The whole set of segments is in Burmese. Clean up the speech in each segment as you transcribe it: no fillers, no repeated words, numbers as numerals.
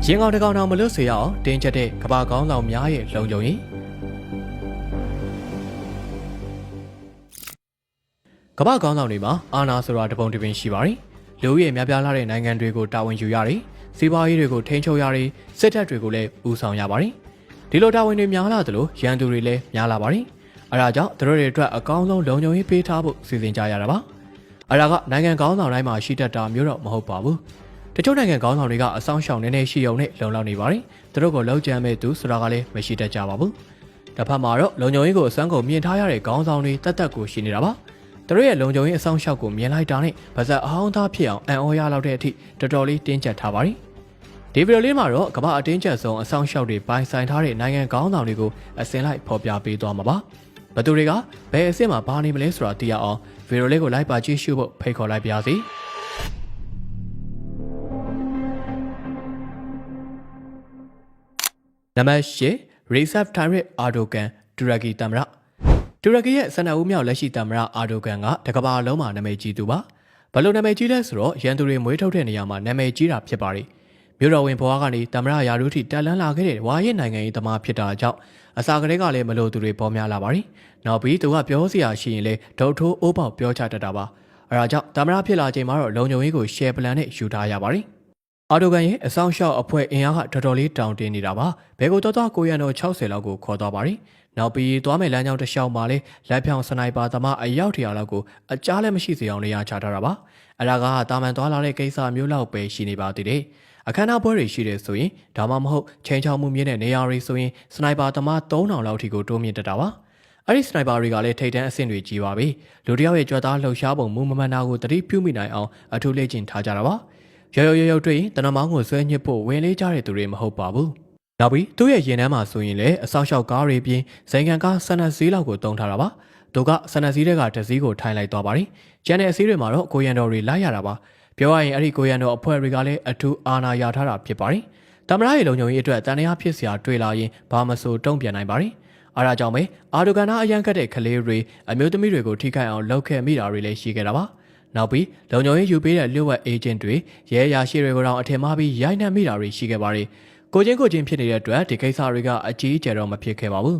ရင်ကောင်တကောင်အောင်မလို့စေရအောင်တင်းချက်တဲ့ကဘာကောင်းဆောင်များရဲ့လုံခြုံရေးကဘာကောင်းဆောင်တွေမှာအာဏာဆိုတာတပုံတစ်ပင်ရှိပါတယ်လူဦးရေများပြားလာတဲ့နိုင်ငံတွေကိုတာဝန်ယူရတယ်စီးပွားရေးတွေကိုထိန်းချုပ်ရတယ်စစ်တပ်တွေကိုလည်းဦးဆောင်ရပါတယ်ဒီလိုတာဝန်တွေများလာသလိုရန်သူတွေလည်းများလာပါတယ်အဲဒါကြောင့်သူတို့တွေအတွက်အကောင်းဆုံးလုံခြုံရေးပေးထားဖို့စီစဉ်ကြရတာပါအဲဒါကနိုင်ငံကောင်းဆောင်တိုင်းမှာရှိတတ်တာမျိုးတော့မဟုတ်ပါဘူးတချို့နိုင်ငံကောင်းဆောင်တွေကအဆောင်ရှောင်နေနေရှိုံနဲ့လုံလောက်နေပါတယ်သူတို့ကိုလောက်ကျန်မဲ့သူဆိုတာကလည်းမရှိတတ်ကြပါဘူးတစ်ဖက်မှာတော့လုံခြုံရေးကိုအစွမ်းကုန်မြင်ထားရတဲ့ကောင်းဆောင်တွေတက်တက်ကိုရှိနေတာပါသူတို့ရဲ့လုံခြုံရေးအဆောင်ရှောက်ကိုမြင်လိုက်တာနဲ့ဗဇက်အဟောင်းသားဖြစ်အောင်အံ့ဩရလောက်တဲ့အထိတော်တော်လေးတင်းကျပ်ထားပါတယ်ဒီဗီဒီယိုလေးမှာတော့ကမ္ဘာအတင်းကျပ်ဆုံးအဆောင်ရှောက်တွေပိုင်ဆိုင်ထားတဲ့နိုင်ငံကောင်းဆောင်တွေကိုအစင်လိုက်ဖော်ပြပေးသွားမှာပါဘသူတွေကဘယ်အဆင့်မှာဘာနေမလဲဆိုတာသိရအောင်ဗီဒီယိုလေးကိုလိုက်ပါကြည့်ရှုဖို့ဖိတ်ခေါ်လိုက်ပါရစေနံပါတ်၈ Recep Tayyip Erdogan တူရကီသမ္မတတူရကီရဲ့12ဦးမြောက်လက်ရှိသမ္မတအာဒိုကန်ကတကမ္ဘာလုံးမှာနာမည်ကြီးသူပါဘလို့နာမည်ကြီးလဲဆိုတော့ရန်သူတွေမွေးထုတ်တဲ့နေရာမှာနာမည်ကြီးတာဖြစ်ပါတယ်မြို့တော်ဝင်ဘွားကနေသမ္မတရာထူးထိတက်လန်းလာခဲ့တဲ့ဝါရဲ့နိုင်ငံရေးသမားဖြစ်တာကြောင့်အစာကလေးကလည်းမလို့သူတွေပေါ်များလာပါတယ်နောက်ပြီးသူကပြောစရာရှိရင်လေဒုတ်ထိုးအိုးပေါက်ပြောချတတ်တာပါအဲဒါကြောင့်သမ္မတဖြစ်လာချိန်မှာတော့လုံခြုံရေးကို share plan နဲ့ယူထားရပါတယ်အာဒိုကန်ရဲ့အဆောင်ရှောက်အဖွဲ့အင်အားကတော်တော်လေးတောင်းတင်းနေတာပါဘယ်ကိုတော့ကိုရန်တော်60လောက်ကိုခေါ်သွားပါတယ်နောက်ပြီးသွားမယ်လမ်းကြောင်းတစ်လျှောက်မှာလဲလက်ဖြောင်စနိုက်ပါသမားအယောက်100လောက်ကိုအကြားလည်းမရှိစေအောင်နေရာချထားတာပါအဲ့ဒါကတာမန်သွားလာတဲ့ကိစ္စမျိုးလောက်ပဲရှိနေပါသေးတယ်အခမ်းအနားပွဲတွေရှိတယ်ဆိုရင်ဒါမှမဟုတ်ချိန်ချောက်မှုမြင့်တဲ့နေရာတွေဆိုရင်စနိုက်ပါသမား3000လောက်ထိကိုတိုးမြင့်တက်တာပါအဲ့ဒီစနိုက်ပါတွေကလည်းထိပ်တန်းအဆင့်တွေကြီးပါပြီလူတယောက်ရဲ့ကြွက်သားလှုပ်ရှားပုံမူမမှန်တာကိုတတိပြုမိနိုင်အောင်အထူးလေ့ကျင့်ထားကြတာပါရောတွေ့ရင်တနမောင်းကိုဆွဲညှစ်ဖို့ဝင်လေးကြတဲ့သူတွေမဟုတ်ပါဘူးနောက်ပြီးသူ့ရဲ့ရင်ထဲမှာဆိုရင်လည်းအဆောက်အအုံကားတွေပြင်ဇိမ်ခံကားဆန်နက်စည်းလောက်ကိုတုံးထားတာပါသူကဆန်နက်စည်းတွေကတစည်းကိုထိုင်လိုက်သွားပါတယ်ကျန်တဲ့အစည်းတွေမှာတော့ကိုရန်တော်တွေလိုက်ရတာပါပြောရရင်အဲ့ဒီကိုရန်တော်အဖွဲ့တွေကလည်းအထူးအာဏာရထားတာဖြစ်ပါတယ်သမ္မတရဲ့လုံခြုံရေးအတွက်တန်တရားဖြစ်စရာတွေ့လာရင်ဘာမဆိုတုံ့ပြန်နိုင်ပါတယ်အားဒါကြောင့်ပဲအာဒိုကန်နာအရန်ကတ်တဲ့ကလေးတွေအမျိုးသမီးတွေကိုထိခိုက်အောင်လုပ်ခဲ့မိတာတွေလည်းရှိခဲ့တာပါနောက်ပြီးလုံခြုံရေးယူပေးတဲ့လျှို့ဝှက်အေဂျင့်တွေရဲအရာရှိတွေကိုတော့အထင်မှားပြီးရိုက်နှက်မိတာတွေရှိခဲ့ပါတယ်ကိုချင်းဖြစ်နေတဲ့အတွက်ဒီကိစ္စတွေကအကြီးအကျယ်တော့မဖြစ်ခဲ့ပါဘူး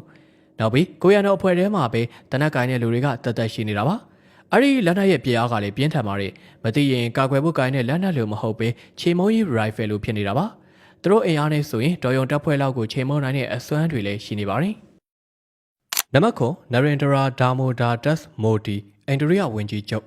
နောက်ပြီးကိုရန်တော်အဖွဲ့ထဲမှာပဲတနက်ကိုင်းတဲ့လူတွေကတသက်ရှိနေတာပါအဲ့ဒီလက်နက်ရဲ့ပြအားကလည်းပြင်းထန်ပါတယ်မသိရင်ကာကွယ်ဖို့ကိုင်းတဲ့လက်နက်လိုမဟုတ်ပဲခြေမုံကြီး rifle လိုဖြစ်နေတာပါသူတို့အင်အားနဲ့ဆိုရင်တော်ရုံတပ်ဖွဲ့လောက်ကိုခြေမုံနိုင်တဲ့အစွမ်းတွေလည်းရှိနေပါတယ်နံပါတ်9 Narendra Damodar Modi အိန္ဒိယဝန်ကြီးချုပ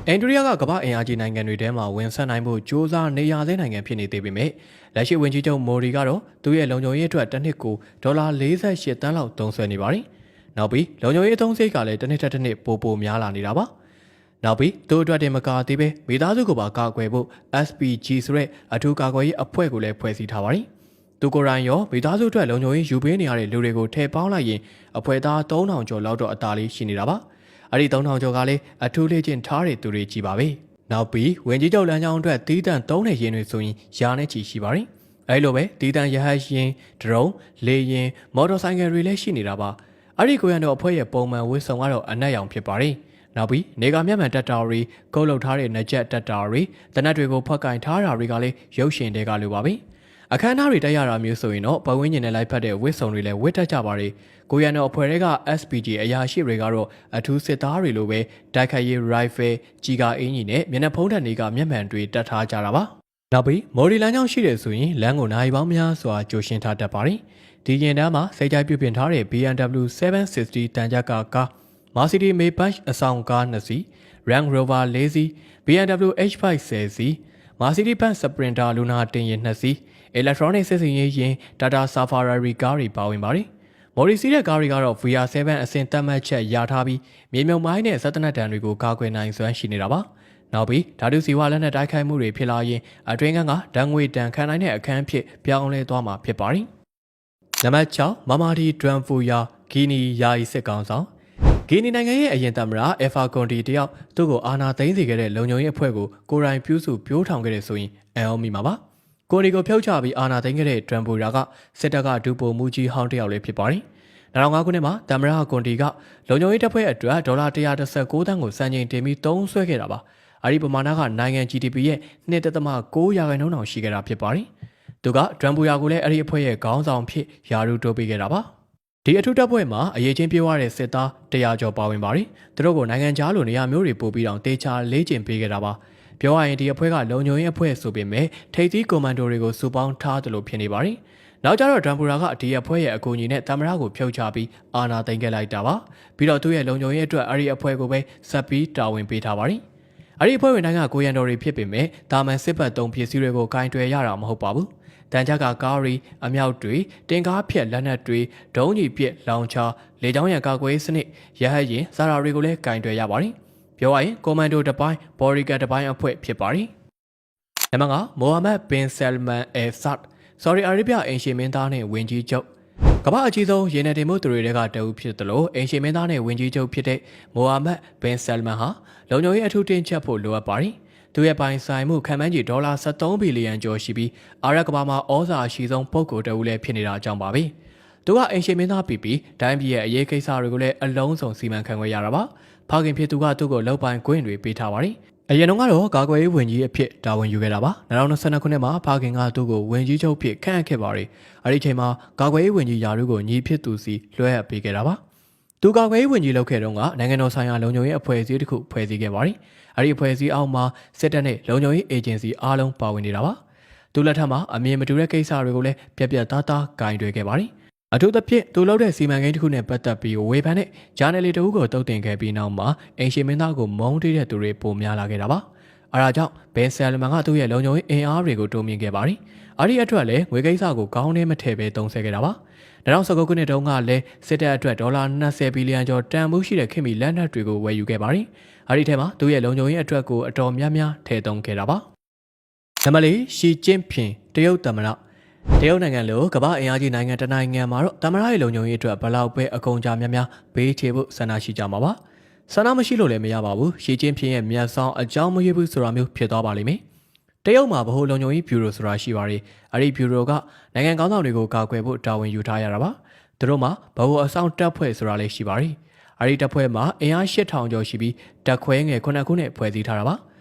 ်အိန္ဒိယကကမ္ဘာအင်အားကြီးနိုင်ငံတွေထဲမှာဝင်ဆက်နိုင်ဖို့ကြိုးစားနေရတဲ့နိုင်ငံဖြစ်နေသေးပေမဲ့လက်ရှိဝန်ကြီးချုပ်မိုဒီကတော့သူ့ရဲ့လုံခြုံရေးအတွက်တစ်နှစ်ကိုဒေါ်လာ48တန်းလောက်သုံးစွဲနေပါတယ်။နောက်ပြီးလုံခြုံရေးအသုံးစရိတ်ကလည်းတစ်နှစ်ထက်တစ်နှစ်ပိုများလာနေတာပါ။နောက်ပြီးသူ့အတွက်တင်မကသေးပဲမိသားစုကိုပါကာကွယ်ဖို့ SPG ဆိုတဲ့အထူးကာကွယ်ရေးအဖွဲ့ကိုလည်းဖွဲ့စည်းထားပါတယ်။သူကိုယ်တိုင်ရောမိသားစုအတွက်လုံခြုံရေးယူပေးနေရတဲ့လူတွေကိုထည့်ပေါင်းလိုက်ရင်အဖွဲ့သား3000ကျော်လောက်တော့အသာလေးရှိနေတာပါ။အဲ့ဒီ3000ကျော်ကလည်းအထူးလေ့ကျင့်ထားတဲ့သူတွေကြီးပါပဲနောက်ပြီးဝင်ကြီးချုပ်လမ်းကြောင်းအတွက်တီးတန့်သုံးတဲ့ရင်တွေဆိုရင်ယာနဲ့ချီရှိပါတယ်အဲ့လိုပဲတီးတန့်ရဟတ်ရင်ဒရုန်းလေရင်မော်တော်ဆိုင်ကယ်တွေလည်းရှိနေတာပါအဲ့ဒီကိုရန်တော်အဖွဲ့ရဲ့ပုံမှန်ဝှေ့ဆောင်ကတော့အနက်ရောင်ဖြစ်ပါတယ်နောက်ပြီးနေကမျက်မှန်တက်တာတွေကုတ်လုတ်ထားတဲ့နကြက်တက်တာတွေတနက်တွေကိုဖက်ကင်ထားတာတွေကလည်းရုပ်ရှင်တွေကလိုပါပဲအခမ်းအနားတွေတက်ရတာမျိုးဆိုရင်တော့ပဝင်းကျင်နဲ့လိုက်ဖက်တဲ့ဝှစ်စုံတွေလည်းဝှစ်တက်ကြပါတယ်ကိုရန်တော်အဖွဲ့တွေက SPG အရာရှိတွေကတော့အထူးစစ်သားတွေလိုပဲတိုက်ခိုက်ရေး rifle ကြီးကာအင်းကြီးနဲ့မျက်နှာဖုံးထန်တွေကမျက်မှန်တွေတက်ထားကြတာပါနောက်ပြီးမော်ဒီလမ်းကြောင်းရှိတယ်ဆိုရင်လမ်းကိုနိုင်ပေါင်းများစွာကြိုရှင်းထားတတ်ပါတယ်ဒီရင်တန်းမှာစိတ်ကြိုက်ပြုပြင်ထားတဲ့ BMW 760တန်ကြပ်ကား Mercedes Maybach အဆောင်ကား2စီး Range Rover 4စီး BMW H5 10စီး Mercedes-Benz Sprinter လူနာတင်ယာဉ်2စီးelectronic စစ်စင်ရေးရင် Tata Safari ကားတွေပါဝင်ပါတယ်။မော်ဒီစီးတဲ့ကားတွေကတော့ VR7 အဆင့်သတ်မှတ်ချက်ရထားပြီးမြေမြုံမိုင်းနဲ့စက်တနက်တံတွေကိုကာကွယ်နိုင်စွမ်းရှိနေတာပါ။နောက်ပြီးဓာတုစီဝါလက်နက်တိုက်ခိုက်မှုတွေဖြစ်လာရင်အတွင်းကဓာတ်ငွေတန်ခံနိုင်တဲ့အခန်းဖြစ်ပြောင်းလဲသွားမှာဖြစ်ပါတယ်။နံပါတ်6 Mamadi Doumbouya ဂီနီယာယီစစ်ကောင်ဆောင်ဂီနီနိုင်ငံရဲ့အရင်သမ္မတအယ်ဖာကွန်တီတယောက်သူ့ကိုအာဏာသိမ်းစေခဲ့တဲ့လုံခြုံရေးအဖွဲ့ကိုကိုယ်တိုင်ပြုစုပြိုးထောင်ခဲ့တဲ့ဆိုရင်အံ့ဩမိမှာပါ။ကိုရီကိုဖြုတ်ချပြီးအာဏာသိမ်းခဲ့တဲ့ဒရမ်ဘူရာကစစ်တပ်ကဒူပိုမူကြီးဟောင်းတယောက်လည်းဖြစ်ပါတယ်။2005ခုနှစ်မှာသမ္မတကွန်တီကလုံခြုံရေးတပ်ဖွဲ့အတွက်ဒေါ်လာ119တန်းကိုစံချိန်တင်ပြီးသုံးစွဲခဲ့တာပါ။အဲဒီပမာဏကနိုင်ငံ GDP ရဲ့2.9%တောင်ရှိခဲ့တာဖြစ်ပါတယ်။ သူကဒရမ်ဘူယာကိုလည်းအဲ့ဒီအဖွဲ့ရဲ့ခေါင်းဆောင်ဖြစ်ယာရုတိုးပေးခဲ့တာပါဒီအထူးတပ်ဖွဲ့မှာအရေးချင်းပြေးသွားတဲ့စစ်သား100ကျော်ပါဝင်ပါတယ်သူတို့ကိုနိုင်ငံခြားလိုနေရာမျိုးတွေပို့ပြီးတော့တေချာလေ့ကျင့်ပေးခဲ့တာပါပြောရရင်ဒီအဖွဲ့ကလုံခြုံရေးအဖွဲ့ဆိုပေမဲ့ထိပ်သီးကွန်မန်ဒိုတွေကိုစုပေါင်းထားတယ်လို့ဖြစ်နေပါတယ်နောက်ကျတော့ဒရမ်ဘူရာကဒီအဖွဲ့ရဲ့အကူအညီနဲ့တမရကိုဖြုတ်ချပြီးအာဏာသိမ်းခဲ့လိုက်တာပါပြီးတော့သူ့ရဲ့လုံခြုံရေးအတွက်အဲ့ဒီအဖွဲ့ကိုပဲဆက်ပြီးတာဝန်ပေးထားပါတယ်အဲ့ဒီအဖွဲ့ဝင်တိုင်းကကိုရန်တော်တွေဖြစ်ပေမဲ့တာမန်စစ်ပတ်သုံးပစ္စည်းတွေကိုကင်တွယ်ရတာမဟုတ်ပါဘူးတန်ချက်ကကားရီအမြောက်တွေတင်ကားဖြက်လက်နက်တွေဒုံးကြီးပြက်လောင်ချာလေကြောင်းရန်ကာကွယ်စနစ်ရဟတ်ရင်စာရာတွေကိုလည်းကင်တွယ်ရပါတယ်ပြောရရင်ကွန်မန်ဒိုတစ်ပိုင်းဘော်ရီကာတစ်ပိုင်းအဖွဲ့ဖြစ်ပါတယ်နံပါတ်5မိုဟာမက်ဘင်ဆယ်မန်အယ်ဆတ်ဆော်ဒီအာရေဗျအင်ရှင်မင်းသားနဲ့ဝင်ကြီးချုပ်ကမ္ဘာအကြီးဆုံးရေနံတင်မှုသူတွေကတအုပ်ဖြစ်တယ်လို့အင်ရှင်မင်းသားနဲ့ဝင်ကြီးချုပ်ဖြစ်တဲ့မိုဟာမက်ဘင်ဆယ်မန်ဟာလုံခြုံရေးအထူးတင်ချက်ဖို့လိုအပ်ပါတယ်သူရဲ့ပိုင်ဆိုင်မှုခံမှန်းကြီးဒေါ်လာ73ဘီလီယံကျော်ရှိပြီးအာရပ်ကမ္ဘာမှာဩဇာအရှိဆုံးပုဂ္ဂိုလ်တဦးလည်းဖြစ်နေတာကြောင့်ပါပဲသူကအင်ရှင်မင်းသားပြီးတိုင်းပြည်ရဲ့အရေးကိစ္စတွေကိုလည်းအလုံးစုံစီမံခန့်ခွဲရတာပါဖခင်ဖြစ်သူကသူ့ကိုလောက်ပိုင်ခွင့်တွေပေးထားပါတယ်အရင်ကတော့ကာကွယ်ရေးဝန်ကြီးအဖြစ်တာဝန်ယူခဲ့တာပါ2022ခုနှစ်မှာဖခင်ကသူ့ကိုဝန်ကြီးချုပ်ဖြစ်ခန့်အပ်ခဲ့ပါတယ်အဲဒီချိန်မှာကာကွယ်ရေးဝန်ကြီးယာရုကိုညီဖြစ်သူစီလွှဲအပ်ပေးခဲ့တာပါသူကာကွယ်ရေးဝန်ကြီးလုပ်ခဲ့တော့ကနိုင်ငံတော်ဆိုင်ရာလုံခြုံရေးအဖွဲ့အစည်းတစ်ခုဖွဲ့စည်းခဲ့ပါတယ်အဲဒီအဖွဲ့အစည်းအောက်မှာစစ်တပ်နဲ့လုံခြုံရေးအေဂျင်စီအားလုံးပါဝင်နေတာပါသူလက်ထက်မှာအမြင်မတူတဲ့ကိစ္စတွေကိုလည်းပြက်ပြက်သားသားဂိုင်တွယ်ခဲ့ပါတယ်အထူးသဖြင့်သူလုပ်တဲ့စီမံကိန်းတစ်ခုနဲ့ပတ်သက်ပြီးဝေဖန်တဲ့ဂျာနယ်လီတအုပ်ကိုတုတ်တင်ခဲ့ပြီးနောက်မှာအင်ရှင်မင်းသားကိုမုန်းတီးတဲ့သူတွေပိုများလာခဲ့တာပါအဲဒါကြောင့်ဘင်ဆယ်လမန်ကသူ့ရဲ့လုံခြုံရေးအင်အားတွေကိုတိုးမြင့်ခဲ့ပါတယ်အဲဒီအတွက်လည်းငွေကိစ္စကိုကောင်းနေမထည့်ပဲသုံးဆခဲ့တာပါ2019ခုနှစ်တုန်းကလည်းစစ်တပ်အတွက်ဒေါ်လာ20ဘီလီယံကျော်တန်ဖိုးရှိတဲ့ခင်မီလက်နက်တွေကိုဝယ်ယူခဲ့ပါတယ်အဲဒီထဲမှာသူ့ရဲ့လုံခြုံရေးအတွက်ကိုအတော်များများထည့်သွင်းခဲ့တာပါနံပါတ်4ရှီကျင်းဖျင်တရုတ်သမ္မတတရုတ်နိုင်ငံလိုကမ္ဘာအင်အားကြီးနိုင်ငံတစ်နိုင်ငံမှာတော့သမ္မတရဲ့လုံခြုံရေးအတွက်ဘလောက်ပဲအကုန်ကြများများဘေးချေဖို့ဆန္ဒရှိကြမှာပါဆန္ဒမရှိလို့လည်းမရပါဘူးရှီကျင်းဖျင်ရဲ့မျက်စောင်းအကြောင်းမရွေးဘူးဆိုတာမျိုးဖြစ်သွားပါလိမ့်မယ်တရုတ်မှာဗဟိုလုံခြုံရေးဘျူရိုဆိုတာရှိပါတယ်အဲဒီဘျူရိုကနိုင်ငံကောင်းဆောင်တွေကိုကာကွယ်ဖို့တာဝန်ယူထားရတာပါသူတို့မှာဗဟိုအဆောင်တပ်ဖွဲ့ဆိုတာလည်းရှိပါတယ်အဲဒီတပ်ဖွဲ့မှာအင်အား8000ကျော်ရှိပြီးတပ်ခွဲငယ်9ခုနဲ့ဖွဲ့စည်းထားတာပါ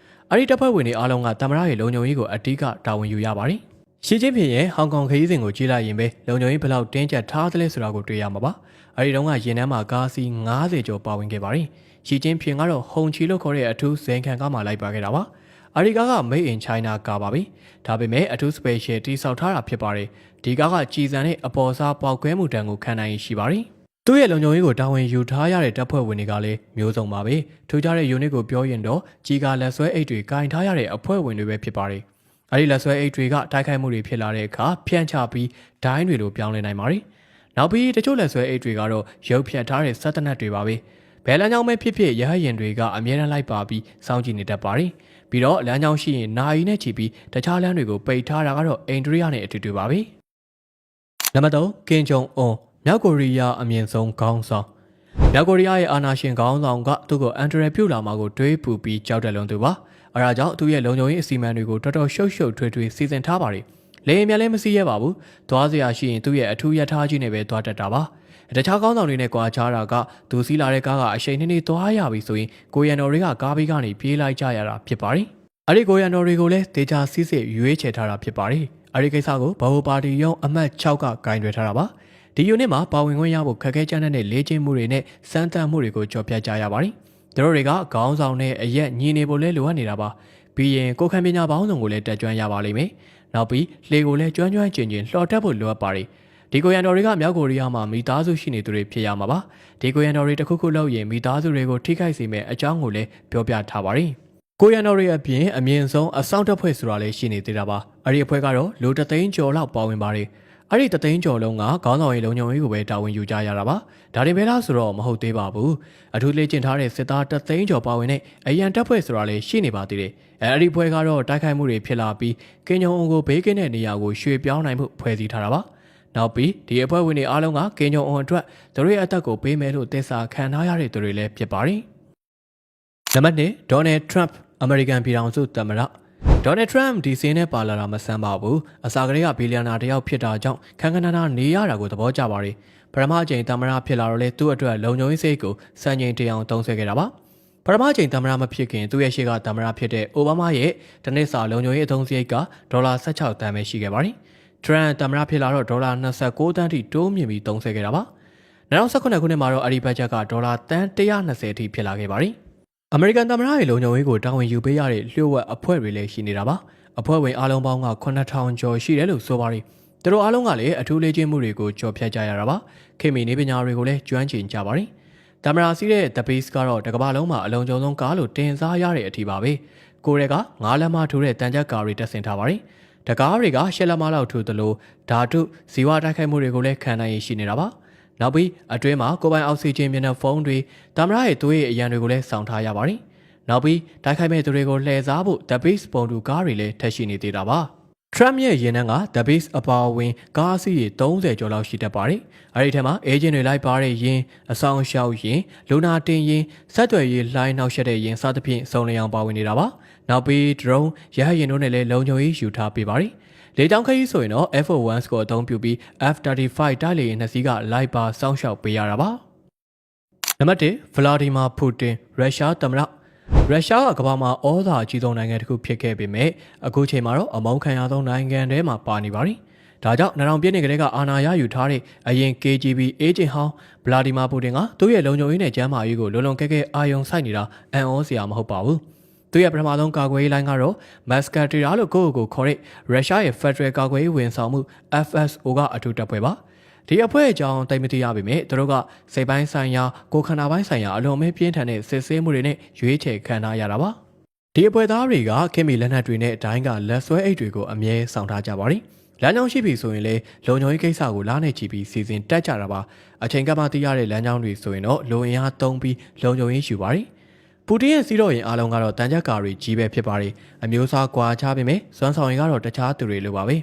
အဲဒီတပ်ဖွဲ့ဝင်တွေအားလုံးကသမ္မတရဲ့လုံခြုံရေးကိုအတိအကတာဝန်ယူရပါတယ်ရှီကျင်းဖျင်ရဲ့ဟောင်ကောင်ခရီးစဉ်ကိုကြည့်လိုက်ရင်ပဲလုံခြုံရေးဘယ်လောက်တင်းကျပ်ထားသလဲဆိုတာကိုတွေ့ရမှာပါအဲဒီတုန်းကရင်ထဲမှာကားစီး90ကျော်ပါဝင်ခဲ့ပါတယ်ရှီကျင်းဖျင်ကတော့ဟုံချီလို့ခေါ်တဲ့အထူးဇင်ခံကားမှလိုက်ပါခဲ့တာပါအရီကားက Made in China ကားပါပဲဒါပေမဲ့အထူး special တိစောက်ထားတာဖြစ်ပါတယ်ဒီကားကကြည်စံတဲ့အပေါ်စားပေါက်ကွဲမှုတန်ကိုခံနိုင်ရှိပါတယ်သူ့ရဲ့လုံခြုံရေးကိုတာဝန်ယူထားရတဲ့တပ်ဖွဲ့ဝင်တွေကလည်းမျိုးစုံပါပဲထူးခြားတဲ့ unit ကိုပြောရင်တော့ကြီးကားလက်ဆွဲအိတ်တွေကင်ထားရတဲ့အဖွဲ့ဝင်တွေပဲဖြစ်ပါတယ်အဲဒီလက်ဆွဲအိတ်တွေကတိုက်ခိုက်မှုတွေဖြစ်လာတဲ့အခါဖြန့်ချပြီးဒိုင်းတွေလိုပြောင်းလဲနိုင်ပါတယ်နောက်ပြီးတချို့လက်ဆွဲအိတ်တွေကတော့ရုပ်ဖြတ်ထားတဲ့စက်တနက်တွေပါပဲဘယ်လမ်းကြောင်းပဲဖြစ်ဖြစ်ရဟတ်ရင်တွေကအမြဲတမ်းလိုက်ပါပြီးစောင့်ကြည့်နေတတ်ပါတယ်ပြီးတော့လမ်းကြောင်းရှိရင်နာရီနဲ့ချီပြီးတခြားလမ်းတွေကိုပိတ်ထားတာကတော့အိန္ဒြိယနဲ့အတူတူပါပဲနံပါတ်3ကင်ဂျုံအွန်မြောက်ကိုရီးယားအမြင့်ဆုံးခေါင်းဆောင်မြောက်ကိုရီးယားရဲ့အာဏာရှင်ခေါင်းဆောင်ကသူ့ကိုအန်ဒရယ်ပြုတ်လာမှာကိုတွေးပူပြီးကြောက်တယ်လို့သူပါအဲဒါကြောင့်သူ့ရဲ့လုံခြုံရေးအစီအမံတွေကိုတော်တော်ရှုပ်ထွေးစီစဉ်ထားပါတယ်လေယာဉ်လည်းမစီးရပါဘူးသွားစရာရှိရင်သူ့ရဲ့အထူးရထားကြီးနဲ့ပဲသွားတတ်တာပါတခြားကောင်းဆောင်တွေနဲ့ကြွားချတာကသူစီးလာတဲ့ကားကအရှိန်နှင်းသွားရပြီဆိုရင်ကိုရန်တော်တွေကကားဘေးကနေပြေးလိုက်ကြရတာဖြစ်ပါတယ်အဲ့ဒီကိုရန်တော်တွေကိုလည်းဒေတာစီးစစ်ရွေးချယ်ထားတာဖြစ်ပါတယ်အဲ့ဒီကိစ္စကိုဗဟိုပါတီရုံးအမှတ်6ကဂိုင်တွယ်ထားတာပါဒီ unit မှာပါဝင်ခွင့်ရဖို့ခက်ခဲကြမ်းတဲ့လေ့ကျင့်မှုတွေနဲ့စမ်းသပ်မှုတွေကိုကြော်ပြကြရပါတယ်သူတို့တွေကခေါင်းဆောင်နဲ့အရက်ညီနေဖို့လဲလိုအပ်နေတာပါပြီးရင်ကိုခံပညာပေါင်းစုံကိုလည်းတက်ကြွရပါလိမ့်မယ်နောက်ပြီးလေကိုလည်းကျွမ်းကျင်လှော်တက်ဖို့လိုအပ်ပါတယ်ဒီကိုရန်တော်တွေကမြောက်ကိုရီးယားမှာမိသားစုရှိနေသူတွေဖြစ်ရမှာပါဒီကိုရန်တော်တွေတစ်ခုခုလုပ်ရင်မိသားစုတွေကိုထိခိုက်စေမယ့်အကြောင်းကိုလည်းပြောပြထားပါတယ်ကိုရန်တော်တွေအပြင်အမြင့်ဆုံးအစောင့်တပ်ဖွဲ့ဆိုတာလည်းရှိနေသေးတာပါအဲ့ဒီအဖွဲ့ကတော့လူ3သိန်းကျော်လောက်ပါဝင်ပါတယ်အဲ့ဒီ3သိန်းကျော်လုံးကခေါင်းဆောင်ရေးလုံခြုံရေးကိုပဲတာဝန်ယူကြရတာပါဒါတွေပဲလားဆိုတော့မဟုတ်သေးပါဘူးအထူးလေ့ကျင့်ထားတဲ့စစ်သား3သိန်းကျော်ပါဝင်တဲ့အရန်တပ်ဖွဲ့ဆိုတာလည်းရှိနေပါသေးတယ်အဲ့ဒီဖွဲ့ကတော့တိုက်ခိုက်မှုတွေဖြစ်လာပြီးကင်ဂျုံအွန်ကိုဘေးကင်းတဲ့နေရာကိုရွှေ့ပြောင်းနိုင်မှုဖွဲ့စည်းထားတာပါနောက်ပြီးဒီအဖွဲ့ဝင်တွေအားလုံးကကင်ဂျုံအွန်အတွက်သူတို့ရဲ့အသက်ကိုပေးမယ်လို့သစ္စာခံထားရတဲ့သူတွေလည်းဖြစ်ပါတယ်နံပါတ်1ဒေါ်နယ်ထရန့်အမေရိကန်ပြည်ထောင်စုသမ္မတဒေါ်နယ်ထရန့်ဒီစင်းနဲ့ပါလာတာမဆန်းပါဘူးအစာကလေးကဘီလီယံနာတယောက်ဖြစ်တာကြောင့်ခန်းခန်းနာနာနေရတာကိုသဘောကျပါတယ်ပထမအကြိမ်သမ္မတဖြစ်လာတော့လေသူ့အတွက်လုံခြုံရေးစိတ်ကိုစံချိန်တင်အောင်သုံးဆွဲခဲ့တာပါပထမအကြိမ်သမ္မတမဖြစ်ခင်သူ့ရဲ့ရှေ့ကသမ္မတဖြစ်တဲ့အိုဘားမားရဲ့တနစ်စာလုံခြုံရေးအသုံးစရိတ်ကဒေါ်လာ16တန်ပဲရှိခဲ့ပါတယ် ထရန့်သမ္မတဖြစ်လာတော့ဒေါ်လာ29တန်းထိတိုးမြင့်ပြီးသုံးစွဲခဲ့တာပါ2019ခုနှစ်မှာတော့အဲ့ဒီဘတ်ဂျက်ကဒေါ်လာတန်း120အထိဖြစ်လာခဲ့ပါတယ်အမေရိကန်သမ္မတရဲ့လုံခြုံရေးကိုတာဝန်ယူပေးရတဲ့လျှို့ဝှက်အဖွဲ့တွေလည်းရှိနေတာပါအဖွဲ့ဝင်အားလုံးပေါင်းက9000ကျော်ရှိတယ်လို့ဆိုပါတယ်သူတို့အားလုံးကလည်းအထူးလေ့ကျင့်မှုတွေကိုကြော်ဖြတ်ကြရတာပါခေတ်မီနေပညာတွေကိုလည်းကျွမ်းကျင်ကြပါတယ်သမ္မတစီးတဲ့ The Base ကတော့တကမ္ဘာလုံးမှာအလုံးစုံဆုံးကားလို့တင်စားရတဲ့အထိပါပဲကိုရဲက9လက်မထိုးတဲ့တန်ကြပ်ကားတွေတက်ဆင်ထားပါတယ်တကားတွေက10လက်မလောက်ထိုးသလိုဓာတုဇီဝတိုက်ခိုက်မှုတွေကိုလည်းခံနိုင်ရရှိနေတာပါနောက်ပြီးအတွင်းမှာကိုပိုင်အောက်ဆီဂျင်မြင်တဲ့ဖုန်းတွေသမ္မတရဲ့သွေးရည်အရန်တွေကိုလည်းစောင့်ထားရပါတယ်နောက်ပြီးတိုက်ခိုက်မဲ့သူတွေကိုလှည့်စားဖို့ The Base ပုံတူကားတွေလည်းထပ်ရှိနေသေးတာပါTrump ရဲ့ရင်နှန်းက The Base အပါအဝင်ကားအစီးရေ30ကျော်လောက်ရှိတတ်ပါတယ်။အဲဒီထဲမှာအေဂျင့်တွေလိုက်ပါတဲ့ယင်းအဆောင်ရှောက်ယင်းလူနာတင်ယင်းဆက်သွယ်ရေးလိုင်းနှောက်ယှက်တဲ့ယင်းစသဖြင့်စုံလင်အောင်ပါဝင်နေတာပါ။နောက်ပြီး drone ရဟတ်ယာဉ်တို့နဲ့လည်းလုံခြုံရေးယူထားပေးပါတယ်။လေကြောင်းခရီးဆိုရင်တော့ F-1 ကိုအသုံးပြုပြီး F-35 တိုက်လေယာဉ်နှစ်စီးကလိုက်ပါစောင့်ရှောက်ပေးရတာပါ။နံပါတ်1 Vladimir Putin ရုရှားသမ္မတရုရှားကကမ္ဘာမှာဩဇာအကြီးဆုံးနိုင်ငံတစ်ခုဖြစ်ခဲ့ပေမဲ့အခုချိန်မှာတော့အမုန်းခံရသောနိုင်ငံထဲမှာပါနေပါပြီ။ဒါကြောင့်2000ပြည့်နှစ်ကလေးကအာဏာရယူထားတဲ့အရင် KGB အေဂျင့်ဟောင်းဗလာဒီမာပူတင်ကသူ့ရဲ့လုံခြုံရေးနဲ့ကျန်းမာရေးကိုလုံလုံကဲကဲအာရုံစိုက်နေတာအံ့ဩစရာမဟုတ်ပါဘူး။သူ့ရဲ့ပထမဆုံးကာကွယ်ရေးလိုင်းကတော့မက်စကတီရာလို့ကိုယ့်ကိုယ်ခေါ်တဲ့ရုရှားရဲ့ Federal ကာကွယ်ရေးဝန်ဆောင်မှု FSO ကအထူးတပ်ဖွဲ့ပါ။ဒီအဖွဲ့အကြောင်းတိတ်မသိရပေမဲ့သူတို့ကစိတ်ပိုင်းဆိုင်ရာကိုယ်ခန္ဓာပိုင်းဆိုင်ရာအလွန်အမင်းပြင်းထန်တဲ့စစ်ဆေးမှုတွေနဲ့ရွေးချယ်ခံထားရတာပါဒီအဖွဲ့သားတွေကခင်မီလက်နက်တွေနဲ့အတိုင်းကလက်ဆွဲအိတ်တွေကိုအမြဲဆောင်ထားကြပါတယ်လမ်းကြောင်းရှိပြီဆိုရင်လေလုံခြုံရေးကိစ္စကိုလားနေချီပြီးစီစဉ်တက်ကြတာပါအချိန်ကမှသိရတဲ့လမ်းကြောင်းတွေဆိုရင်တော့လူအင်အားသုံးပြီးလုံခြုံရေးယူပါတယ်ပူတင်ရဲ့စီးတော့ရင်အားလုံးကတော့တန်ကြပ်ကာတွေကြီးပဲဖြစ်ပါတယ်အမျိုးအစားကွာခြားပေမဲ့စွမ်းဆောင်ရင်ကတော့တခြားသူတွေလိုပါပဲ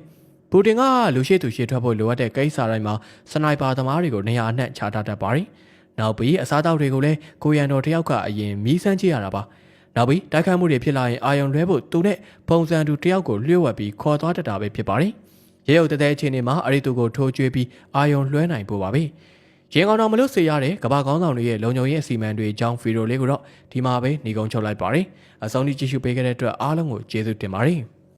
ပူတင်ကလူရှိသူရှိထွက်ဖို့လိုအပ်တဲ့ကိစ္စတိုင်းမှာစနိုက်ပါသမားတွေကိုနေရာအနှံ့ချထားတတ်ပါတယ်။နောက်ပြီးအစားအသောက်တွေကိုလည်းကိုရန်တော်တယောက်ကအရင်မီးစမ်းကြည့်ရတာပါ။နောက်ပြီးတိုက်ခိုက်မှုတွေဖြစ်လာရင်အာယုံလွဲဖို့သူနဲ့ပုံစံတူတယောက်ကိုလျှို့ဝှက်ပြီးခေါ်သွားတတ်တာပဲဖြစ်ပါတယ်။ရဲရုပ်တဲ့အခြေအနေမှာအဲ့ဒီသူကိုထိုးကျွေးပြီးအာယုံလွှဲနိုင်ဖို့ပါပဲ။ရင်ကောင်တော်မလို့စေရတဲ့ကမ္ဘာကောင်းဆောင်တွေရဲ့လုံခြုံရေးအစီအမံတွေအကြောင်းဗီဒီယိုလေးကိုတော့ဒီမှာပဲညီကုန်းချုပ်လိုက်ပါတယ်။အဆုံးထိကြည့်ရှုပေးခဲ့တဲ့အတွက်အားလုံးကိုကျေးဇူးတင်ပါတယ်။